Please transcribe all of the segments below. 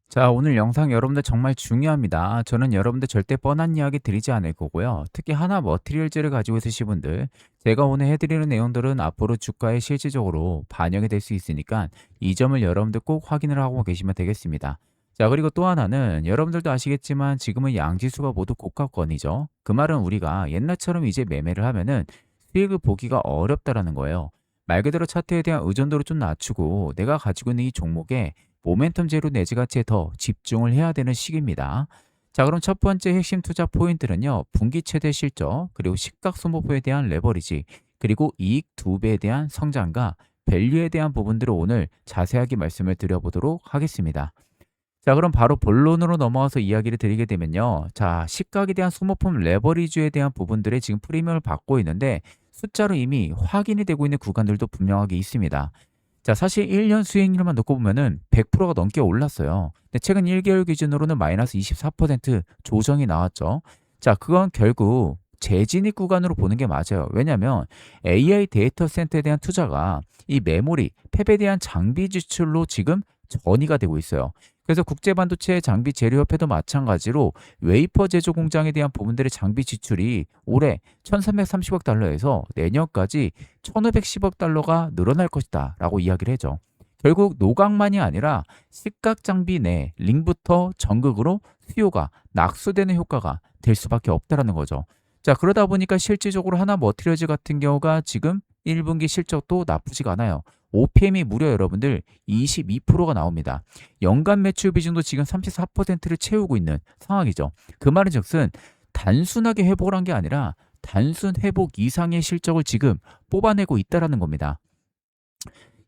자, 오늘 영상 여러분들 정말 중요합니다. 저는 여러분들 절대 뻔한 이야기 드리지 않을 거고요. 특히 하나 머티리얼즈를 가지고 있으신 분들, 제가 오늘 해드리는 내용들은 앞으로 주가에 실질적으로 반영이 될 수 있으니까 이 점을 여러분들 꼭 확인을 하고 계시면 되겠습니다. 자, 그리고 또 하나는 여러분들도 아시겠지만 지금은 양지수가 모두 고가권이죠. 그 말은 우리가 옛날처럼 이제 매매를 하면은 수익을 보기가 어렵다라는 거예요. 말 그대로 차트에 대한 의존도를 좀 낮추고 내가 가지고 있는 이 종목에 모멘텀 제로 내지 가치에 더 집중을 해야 되는 시기입니다. 자, 그럼 첫 번째 핵심 투자 포인트는요. 분기 최대 실적, 그리고 시가 소모포에 대한 레버리지, 그리고 이익 2배에 대한 성장과 밸류에 대한 부분들을 오늘 자세하게 말씀을 드려보도록 하겠습니다. 자, 그럼 바로 본론으로 넘어와서 이야기를 드리게 되면요. 자, 시가에 대한 소모품 레버리지에 대한 부분들에 지금 프리미엄을 받고 있는데 숫자로 이미 확인이 되고 있는 구간들도 분명하게 있습니다. 자, 사실 1년 수익률만 놓고 보면은 100%가 넘게 올랐어요. 근데 최근 1개월 기준으로는 마이너스 24% 조정이 나왔죠. 자, 그건 결국 재진입 구간으로 보는 게 맞아요. 왜냐하면 AI 데이터 센터에 대한 투자가 이 메모리, 팹에 대한 장비 지출로 지금 전이가 되고 있어요. 그래서 국제반도체 장비 재료협회도 마찬가지로 웨이퍼 제조 공장에 대한 부분들의 장비 지출이 올해 1330억 달러에서 내년까지 1510억 달러가 늘어날 것이다 라고 이야기를 해죠. 결국 노각만이 아니라 식각 장비 내 링부터 전극으로 수요가 낙수되는 효과가 될 수밖에 없다라는 거죠. 자, 그러다 보니까 실질적으로 하나 머티리얼즈 같은 경우가 지금 1분기 실적도 나쁘지가 않아요. OPM이 무려 여러분들 22%가 나옵니다. 연간 매출 비중도 지금 34%를 채우고 있는 상황이죠. 그 말은 즉슨 단순하게 회복을 한 게 아니라 단순 회복 이상의 실적을 지금 뽑아내고 있다라는 겁니다.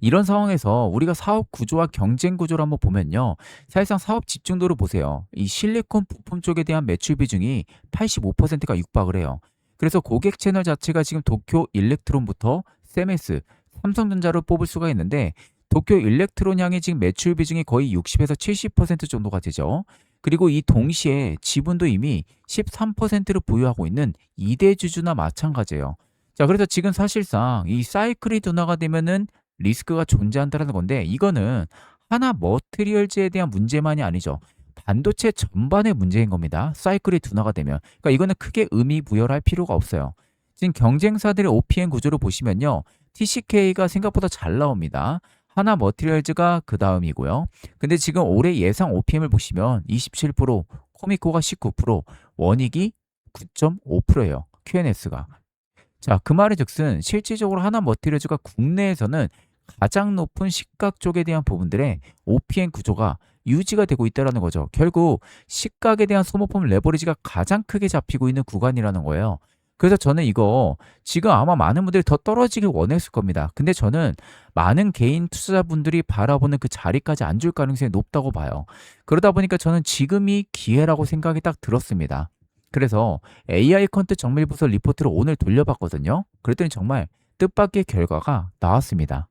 이런 상황에서 우리가 사업 구조와 경쟁 구조를 한번 보면요. 사실상 사업 집중도를 보세요. 이 실리콘 부품 쪽에 대한 매출 비중이 85%가 육박을 해요. 그래서 고객 채널 자체가 지금 도쿄 일렉트론부터 세메스, 삼성전자를 뽑을 수가 있는데 도쿄 일렉트론 향의 지금 매출 비중이 거의 60에서 70% 정도가 되죠. 그리고 이 동시에 지분도 이미 13%를 보유하고 있는 2대 주주나 마찬가지예요. 자, 그래서 지금 사실상 이 사이클이 둔화가 되면은 리스크가 존재한다는 건데 이거는 하나 머티리얼즈에 대한 문제만이 아니죠. 반도체 전반의 문제인 겁니다. 사이클이 둔화가 되면. 그러니까 이거는 크게 의미 부여를 할 필요가 없어요. 지금 경쟁사들의 OPM 구조를 보시면요. TCK가 생각보다 잘 나옵니다. 하나 머티리얼즈가 그 다음이고요. 근데 지금 올해 예상 OPM을 보시면 27%, 코미코가 19%, 원익이 9.5%예요. QNS가. 자, 그 말의 즉슨 실질적으로 하나 머티리얼즈가 국내에서는 가장 높은 시가 쪽에 대한 부분들의 OPM 구조가 유지가 되고 있다는 거죠. 결국 시가에 대한 소모품 레버리지가 가장 크게 잡히고 있는 구간이라는 거예요. 그래서 저는 이거 지금 아마 많은 분들이 더 떨어지길 원했을 겁니다. 근데 저는 많은 개인 투자자분들이 바라보는 그 자리까지 안 줄 가능성이 높다고 봐요. 그러다 보니까 저는 지금이 기회라고 생각이 딱 들었습니다. 그래서 AI 컨트 정밀부서 리포트를 오늘 돌려봤거든요. 그랬더니 정말 뜻밖의 결과가 나왔습니다.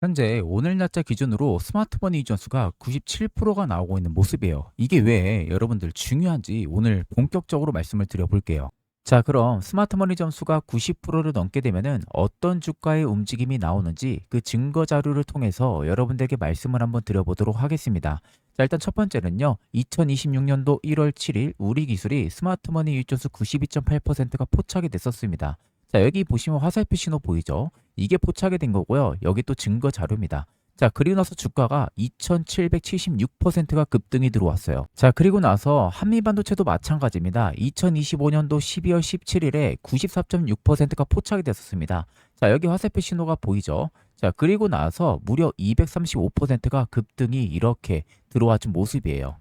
현재 오늘 날짜 기준으로 스마트머니 이전수가 97%가 나오고 있는 모습이에요. 이게 왜 여러분들 중요한지 오늘 본격적으로 말씀을 드려볼게요. 자, 그럼 스마트머니 점수가 90%를 넘게 되면은 어떤 주가의 움직임이 나오는지 그 증거 자료를 통해서 여러분들에게 말씀을 한번 드려보도록 하겠습니다. 자, 일단 첫 번째는요. 2026년도 1월 7일 우리 기술이 스마트머니 유입점수 92.8%가 포착이 됐었습니다. 자, 여기 보시면 화살표 신호 보이죠? 이게 포착이 된 거고요. 여기 또 증거 자료입니다. 자, 그리고 나서 주가가 2776%가 급등이 들어왔어요. 자, 그리고 나서 한미반도체도 마찬가지입니다. 2025년도 12월 17일에 94.6%가 포착이 됐었습니다. 자, 여기 화살표 신호가 보이죠? 자, 그리고 나서 무려 235%가 급등이 이렇게 들어와준 모습이에요.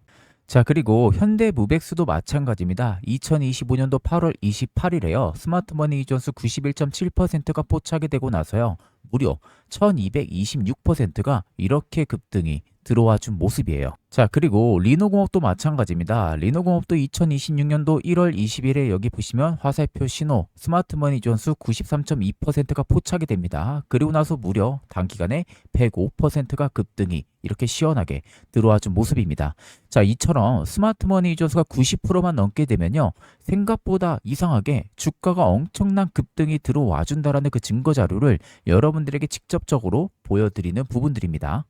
자, 그리고 현대무백수도 마찬가지입니다. 2025년도 8월 28일에요. 스마트머니 이전수 91.7%가 포착이 되고 나서요. 무려 1226%가 이렇게 급등이 들어와 준 모습이에요. 자, 그리고 리노공업도 마찬가지입니다. 리노공업도 2026년도 1월 20일에 여기 보시면 화살표 신호 스마트머니 지원수 93.2%가 포착이 됩니다. 그리고 나서 무려 단기간에 105%가 급등이 이렇게 시원하게 들어와 준 모습입니다. 자, 이처럼 스마트머니 지원수가 90%만 넘게 되면요, 생각보다 이상하게 주가가 엄청난 급등이 들어와 준다라는 그 증거 자료를 여러분들에게 직접적으로 보여드리는 부분들입니다.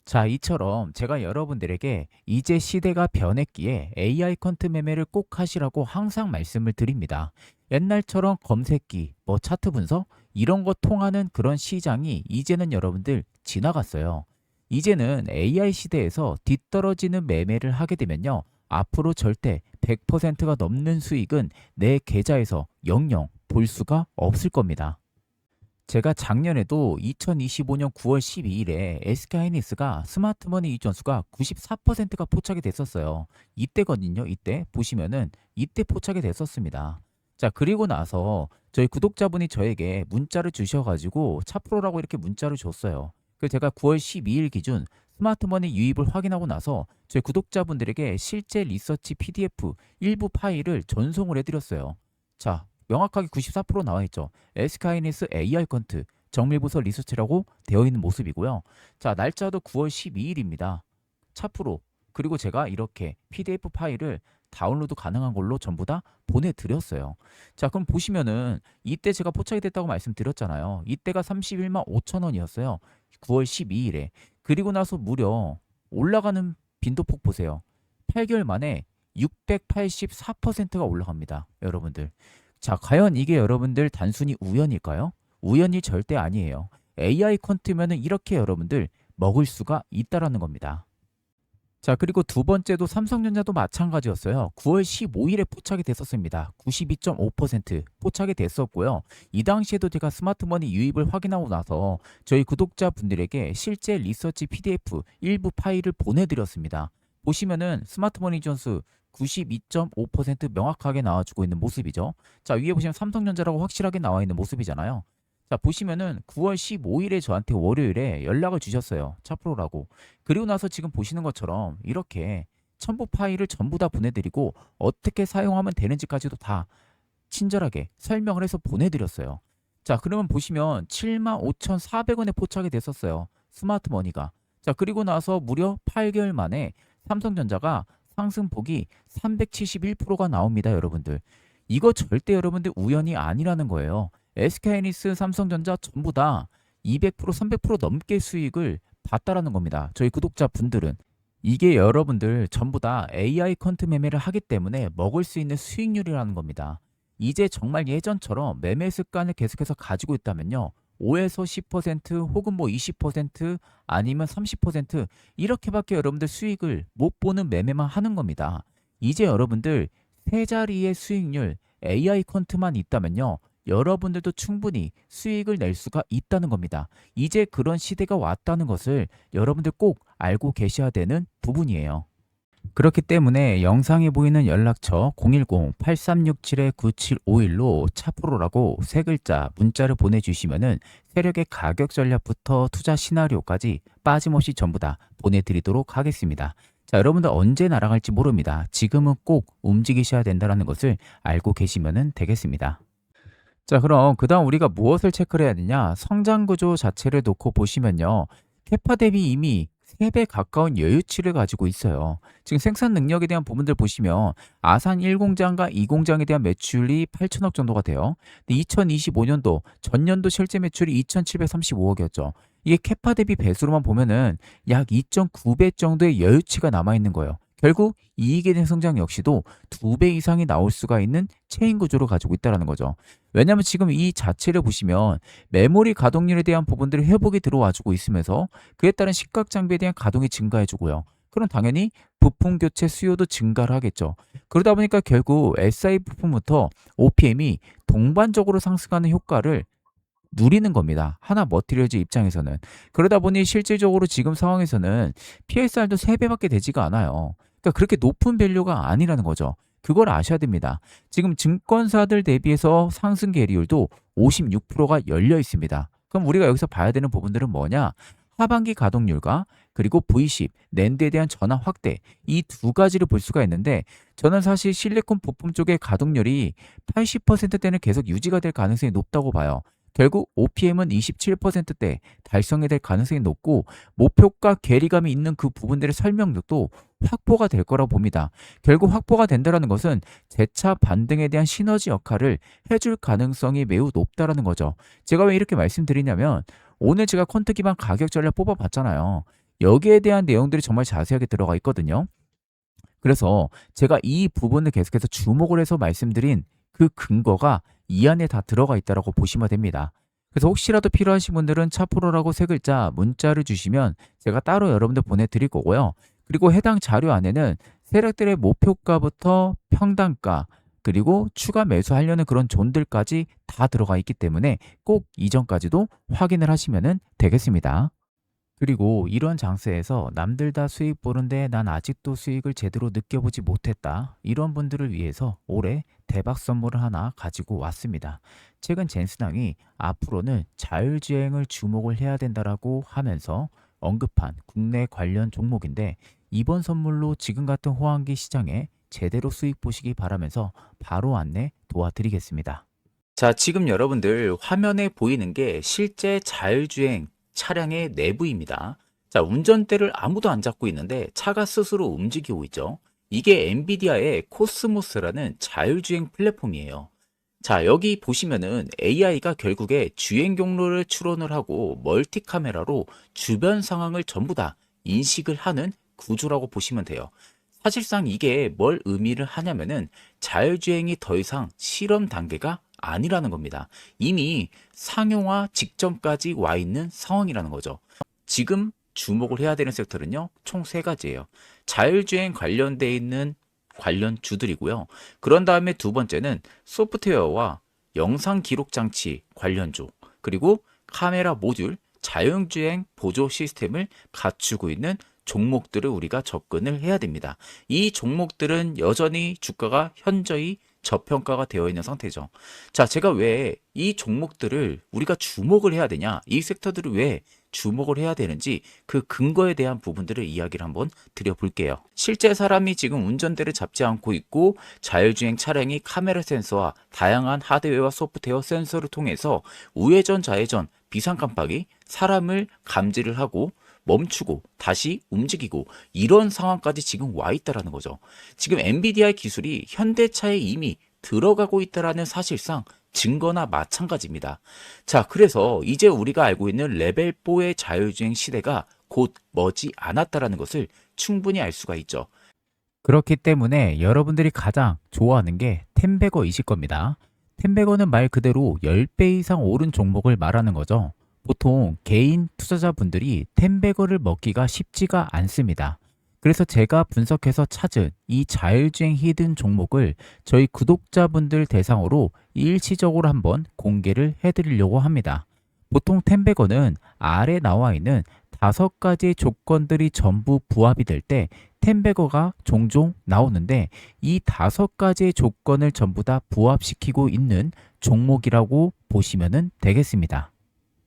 자, 이처럼 제가 여러분들에게 이제 시대가 변했기에 AI 컨트 매매를 꼭 하시라고 항상 말씀을 드립니다. 옛날처럼 검색기, 차트 분석 이런 거 통하는 그런 시장이 이제는 여러분들 지나갔어요. 이제는 AI 시대에서 뒤떨어지는 매매를 하게 되면요, 앞으로 절대 100%가 넘는 수익은 내 계좌에서 영영 볼 수가 없을 겁니다. 제가 작년에도 2025년 9월 12일에 SK하이닉스가 스마트머니 이전수가 94%가 포착이 됐었어요. 이때거든요. 이때 보시면은 이때 포착이 됐었습니다. 자, 그리고 나서 저희 구독자분이 저에게 문자를 주셔가지고 차프로라고 이렇게 문자를 줬어요. 그래서 제가 9월 12일 기준 스마트머니 유입을 확인하고 나서 저희 구독자분들에게 실제 리서치 PDF 일부 파일을 전송을 해드렸어요. 자, 명확하게 94% 나와 있죠. SK하이닉스 AI 컨트 정밀부서 리서치라고 되어 있는 모습이고요. 자, 날짜도 9월 12일입니다. 차프로. 그리고 제가 이렇게 PDF 파일을 다운로드 가능한 걸로 전부 다 보내드렸어요. 자, 그럼 보시면은 이때 제가 포착이 됐다고 말씀드렸잖아요. 이때가 31만 5천 원이었어요. 9월 12일에. 그리고 나서 무려 올라가는 빈도폭 보세요. 8개월 만에 684%가 올라갑니다. 여러분들. 자, 과연 이게 여러분들 단순히 우연일까요? 우연이 절대 아니에요. AI 컨트면은 이렇게 여러분들 먹을 수가 있다라는 겁니다. 자, 그리고 두 번째도 삼성전자도 마찬가지였어요. 9월 15일에 포착이 됐었습니다. 92.5% 포착이 됐었고요. 이 당시에도 제가 스마트머니 유입을 확인하고 나서 저희 구독자분들에게 실제 리서치 PDF 일부 파일을 보내드렸습니다. 보시면은 스마트머니 지원수 92.5% 명확하게 나와주고 있는 모습이죠. 자, 위에 보시면 삼성전자라고 확실하게 나와 있는 모습이잖아요. 자, 보시면은 9월 15일에 저한테 월요일에 연락을 주셨어요. 차프로라고. 그리고 나서 지금 보시는 것처럼 이렇게 첨부 파일을 전부 다 보내드리고 어떻게 사용하면 되는지까지도 다 친절하게 설명을 해서 보내드렸어요. 자, 그러면 보시면 75,400원에 포착이 됐었어요. 스마트머니가. 자, 그리고 나서 무려 8개월 만에 삼성전자가 상승폭이 371%가 나옵니다, 여러분들. 이거 절대 여러분들 우연이 아니라는 거예요. SK하이닉스, 삼성전자 전부 다 200%, 300% 넘게 수익을 봤다라는 겁니다. 저희 구독자분들은. 이게 여러분들 전부 다 AI 컨트 매매를 하기 때문에 먹을 수 있는 수익률이라는 겁니다. 이제 정말 예전처럼 매매 습관을 계속해서 가지고 있다면요, 5에서 10% 혹은 20% 아니면 30% 이렇게밖에 여러분들 수익을 못 보는 매매만 하는 겁니다. 이제 여러분들 세 자리의 수익률 AI 컨트만 있다면요, 여러분들도 충분히 수익을 낼 수가 있다는 겁니다. 이제 그런 시대가 왔다는 것을 여러분들 꼭 알고 계셔야 되는 부분이에요. 그렇기 때문에 영상에 보이는 연락처 010-8367-9751로 차프로라고 세 글자 문자를 보내주시면은 세력의 가격 전략부터 투자 시나리오까지 빠짐없이 전부 다 보내드리도록 하겠습니다. 자, 여러분들 언제 날아갈지 모릅니다. 지금은 꼭 움직이셔야 된다는 것을 알고 계시면 되겠습니다. 자, 그럼 그 다음 우리가 무엇을 체크를 해야 되냐? 성장 구조 자체를 놓고 보시면요, 캐파 대비 이미 3배 가까운 여유치를 가지고 있어요. 지금 생산 능력에 대한 부분들 보시면 아산 1공장과 2공장에 대한 매출이 8천억 정도가 돼요. 근데 2025년도 전년도 실제 매출이 2,735억이었죠. 이게 캐파 대비 배수로만 보면은 약 2.9배 정도의 여유치가 남아있는 거예요. 결국 이익에 대한 성장 역시도 2배 이상이 나올 수가 있는 체인 구조를 가지고 있다는 거죠. 왜냐하면 지금 이 자체를 보시면 메모리 가동률에 대한 부분들이 회복이 들어와주고 있으면서 그에 따른 식각 장비에 대한 가동이 증가해주고요. 그럼 당연히 부품 교체 수요도 증가를 하겠죠. 그러다 보니까 결국 SI 부품부터 OPM이 동반적으로 상승하는 효과를 누리는 겁니다. 하나 머티리얼즈 입장에서는. 그러다 보니 실질적으로 지금 상황에서는 PSR도 3배밖에 되지가 않아요. 그러니까 그렇게 높은 밸류가 아니라는 거죠. 그걸 아셔야 됩니다. 지금 증권사들 대비해서 상승 계리율도 56%가 열려 있습니다. 그럼 우리가 여기서 봐야 되는 부분들은 뭐냐? 하반기 가동률과 그리고 V10, 낸드에 대한 전환 확대 이 두 가지를 볼 수가 있는데 저는 사실 실리콘 부품 쪽의 가동률이 80%대는 계속 유지가 될 가능성이 높다고 봐요. 결국 OPM은 27%대 달성이 될 가능성이 높고 목표가 괴리감이 있는 그 부분들의 설명력도 확보가 될 거라고 봅니다. 결국 확보가 된다는 것은 재차 반등에 대한 시너지 역할을 해줄 가능성이 매우 높다라는 거죠. 제가 왜 이렇게 말씀드리냐면 오늘 제가 퀀트 기반 가격 전략 뽑아봤잖아요. 여기에 대한 내용들이 정말 자세하게 들어가 있거든요. 그래서 제가 이 부분을 계속해서 주목을 해서 말씀드린 그 근거가 이 안에 다 들어가 있다라고 보시면 됩니다. 그래서 혹시라도 필요하신 분들은 차프로라고 세 글자 문자를 주시면 제가 따로 여러분들 보내드릴 거고요. 그리고 해당 자료 안에는 세력들의 목표가부터 평단가 그리고 추가 매수하려는 그런 존들까지 다 들어가 있기 때문에 꼭 이전까지도 확인을 하시면 되겠습니다. 그리고 이런 장세에서 남들 다 수익 보는데 난 아직도 수익을 제대로 느껴보지 못했다. 이런 분들을 위해서 올해 대박 선물을 하나 가지고 왔습니다. 최근 젠스당이 앞으로는 자율주행을 주목을 해야 된다라고 하면서 언급한 국내 관련 종목인데 이번 선물로 지금 같은 호황기 시장에 제대로 수익 보시기 바라면서 바로 안내 도와드리겠습니다. 자, 지금 여러분들 화면에 보이는 게 실제 자율주행 차량의 내부입니다. 자, 운전대를 아무도 안 잡고 있는데 차가 스스로 움직이고 있죠. 이게 엔비디아의 코스모스라는 자율주행 플랫폼이에요. 자, 여기 보시면은 AI가 결국에 주행 경로를 추론을 하고 멀티 카메라로 주변 상황을 전부 다 인식을 하는 구조라고 보시면 돼요. 사실상 이게 뭘 의미를 하냐면은 자율주행이 더 이상 실험 단계가 아니라는 겁니다. 이미 상용화 직전까지 와 있는 상황이라는 거죠. 지금 주목을 해야 되는 섹터는요, 총 세 가지예요. 자율주행 관련돼 있는 관련주들이고요. 그런 다음에 두 번째는 소프트웨어와 영상 기록 장치 관련주, 그리고 카메라 모듈, 자율주행 보조 시스템을 갖추고 있는 종목들을 우리가 접근을 해야 됩니다. 이 종목들은 여전히 주가가 현저히 저평가가 되어 있는 상태죠. 자, 제가 왜 이 종목들을 우리가 주목을 해야 되냐, 이 섹터들을 왜 주목을 해야 되는지 그 근거에 대한 부분들을 이야기를 한번 드려볼게요. 실제 사람이 지금 운전대를 잡지 않고 있고 자율주행 차량이 카메라 센서와 다양한 하드웨어와 소프트웨어 센서를 통해서 우회전, 좌회전, 비상 깜빡이, 사람을 감지를 하고 멈추고 다시 움직이고 이런 상황까지 지금 와 있다라는 거죠. 지금 엔비디아의 기술이 현대차에 이미 들어가고 있다라는 사실상 증거나 마찬가지입니다. 자, 그래서 이제 우리가 알고 있는 레벨 4의 자율주행 시대가 곧 머지 않았다라는 것을 충분히 알 수가 있죠. 그렇기 때문에 여러분들이 가장 좋아하는 게 템베거이실 겁니다. 템베거는 말 그대로 10배 이상 오른 종목을 말하는 거죠. 보통 개인 투자자분들이 템베거를 먹기가 쉽지가 않습니다. 그래서 제가 분석해서 찾은 이 자율주행 히든 종목을 저희 구독자분들 대상으로 일시적으로 한번 공개를 해드리려고 합니다. 보통 템베거는 아래 나와 있는 5가지의 조건들이 전부 부합이 될 때 템베거가 종종 나오는데 이 5가지의 조건을 전부 다 부합시키고 있는 종목이라고 보시면 되겠습니다.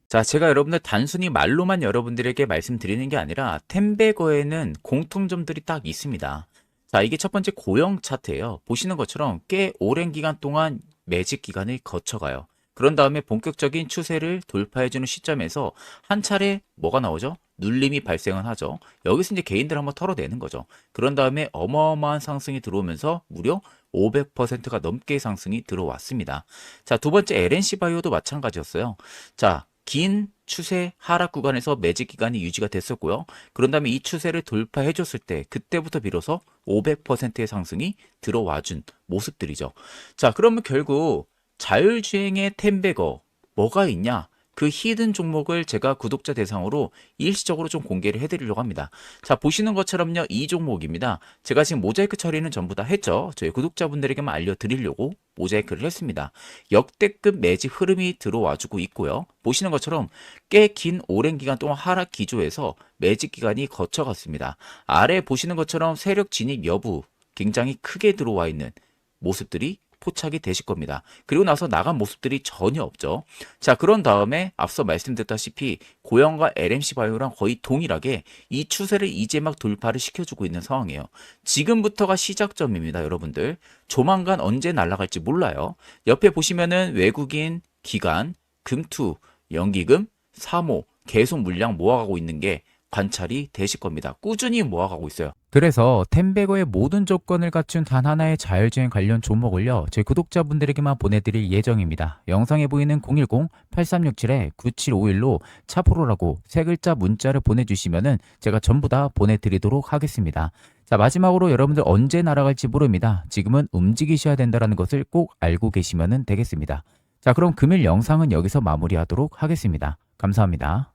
자, 제가 여러분들 단순히 말로만 여러분들에게 말씀드리는 게 아니라 템베거에는 공통점들이 딱 있습니다. 자, 이게 첫 번째 고형 차트예요. 보시는 것처럼 꽤 오랜 기간 동안 매집 기간을 거쳐가요. 그런 다음에 본격적인 추세를 돌파해주는 시점에서 한 차례 뭐가 나오죠? 눌림이 발생을 하죠. 여기서 이제 개인들 한번 털어내는 거죠. 그런 다음에 어마어마한 상승이 들어오면서 무려 500%가 넘게 상승이 들어왔습니다. 자, 두 번째 LNC 바이오도 마찬가지였어요. 자, 긴 추세 하락 구간에서 매집 기간이 유지가 됐었고요. 그런 다음에 이 추세를 돌파해 줬을 때 그때부터 비로소 500%의 상승이 들어와준 모습들이죠. 자, 그러면 결국 자율주행의 템베거 뭐가 있냐? 그 히든 종목을 제가 구독자 대상으로 일시적으로 좀 공개를 해드리려고 합니다. 자, 보시는 것처럼요, 이 종목입니다. 제가 지금 모자이크 처리는 전부 다 했죠. 저희 구독자분들에게만 알려드리려고 모자이크를 했습니다. 역대급 매집 흐름이 들어와주고 있고요. 보시는 것처럼 꽤 긴 오랜 기간 동안 하락 기조에서 매집 기간이 거쳐갔습니다. 아래 보시는 것처럼 세력 진입 여부 굉장히 크게 들어와 있는 모습들이 포착이 되실 겁니다. 그리고 나서 나간 모습들이 전혀 없죠. 자, 그런 다음에 앞서 말씀드렸다시피 고영과 LMC 바이오랑 거의 동일하게 이 추세를 이제 막 돌파를 시켜주고 있는 상황이에요. 지금부터가 시작점입니다, 여러분들. 조만간 언제 날아갈지 몰라요. 옆에 보시면은 외국인, 기관, 금투, 연기금, 사모 계속 물량 모아가고 있는 게 관찰이 되실 겁니다. 꾸준히 모아가고 있어요. 그래서 텐베거의 모든 조건을 갖춘 단 하나의 자율주행 관련 종목을요, 제 구독자분들에게만 보내드릴 예정입니다. 영상에 보이는 010-8367-9751로 차프로라고 세 글자 문자를 보내주시면은 제가 전부 다 보내드리도록 하겠습니다. 자, 마지막으로 여러분들 언제 날아갈지 모릅니다. 지금은 움직이셔야 된다는 것을 꼭 알고 계시면 되겠습니다. 자, 그럼 금일 영상은 여기서 마무리하도록 하겠습니다. 감사합니다.